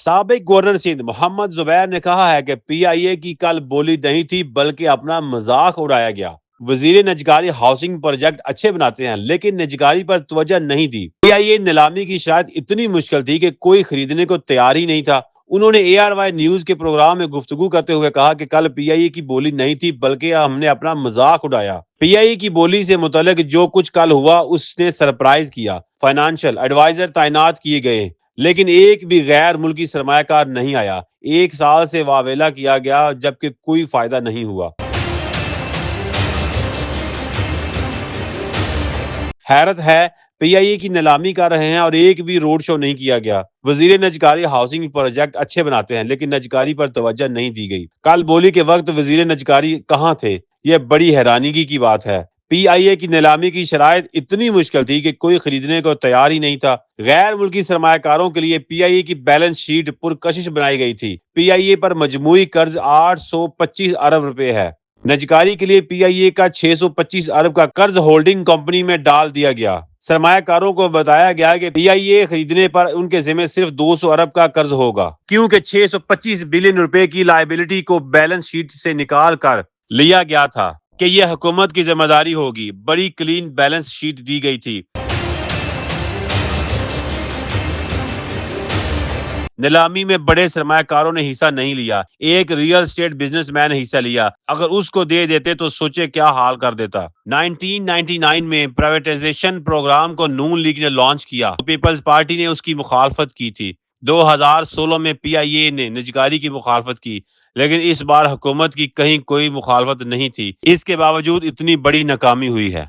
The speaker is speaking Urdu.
سابق گورنر سندھ محمد زبیر نے کہا ہے کہ پی آئی اے کی کل بولی نہیں تھی بلکہ اپنا مذاق اڑایا گیا۔ وزیر نجکاری ہاؤسنگ پروجیکٹ اچھے بناتے ہیں لیکن نجکاری پر توجہ نہیں دی۔ پی آئی اے نیلامی کی شرائط اتنی مشکل تھی کہ کوئی خریدنے کو تیار ہی نہیں تھا۔ انہوں نے اے آر وائی نیوز کے پروگرام میں گفتگو کرتے ہوئے کہا کہ کل پی آئی اے کی بولی نہیں تھی بلکہ ہم نے اپنا مذاق اڑایا۔ پی آئی اے کی بولی سے متعلق جو کچھ کل ہوا اس نے سرپرائز کیا۔ فائنانشل ایڈوائزر تعینات کیے گئے لیکن ایک بھی غیر ملکی سرمایہ کار نہیں آیا۔ 1 سال سے واویلا کیا گیا جبکہ کوئی فائدہ نہیں ہوا۔ حیرت ہے، پی آئی اے کی نیلامی کر رہے ہیں اور ایک بھی روڈ شو نہیں کیا گیا۔ وزیر نجکاری ہاؤسنگ پروجیکٹ اچھے بناتے ہیں لیکن نجکاری پر توجہ نہیں دی گئی۔ کل بولی کے وقت وزیر نجکاری کہاں تھے؟ یہ بڑی حیرانگی کی بات ہے۔ پی آئی اے کی نیلامی کی شرائط اتنی مشکل تھی کہ کوئی خریدنے کو تیار ہی نہیں تھا۔ غیر ملکی سرمایہ کاروں کے لیے پی آئی اے کی بیلنس شیٹ پرکشش بنائی گئی تھی۔ پی آئی اے پر مجموعی قرض 825 ارب روپے ہے۔ نجکاری کے لیے پی آئی اے کا 625 ارب کا قرض ہولڈنگ کمپنی میں ڈال دیا گیا۔ سرمایہ کاروں کو بتایا گیا کہ پی آئی اے خریدنے پر ان کے ذمہ صرف 200 ارب کا قرض ہوگا کیونکہ 625 بلین روپے کی لائبلٹی کو بیلنس شیٹ سے نکال کر لیا گیا تھا کہ یہ حکومت کی ذمہ داری ہوگی۔ بڑی کلین بیلنس شیٹ دی گئی تھی۔ نیلامی میں بڑے سرمایہ کاروں نے حصہ نہیں لیا۔ ایک ریئل اسٹیٹ بزنس مین نے حصہ لیا۔ اگر اس کو دے دیتے تو سوچے کیا حال کر دیتا۔ 1999 میں پرائیویٹائزیشن پروگرام کو نون لیگ نے لانچ کیا۔ پیپلز پارٹی نے اس کی مخالفت کی تھی۔ 2016 میں پی آئی اے نے نجکاری کی مخالفت کی لیکن اس بار حکومت کی کہیں کوئی مخالفت نہیں تھی۔ اس کے باوجود اتنی بڑی ناکامی ہوئی ہے۔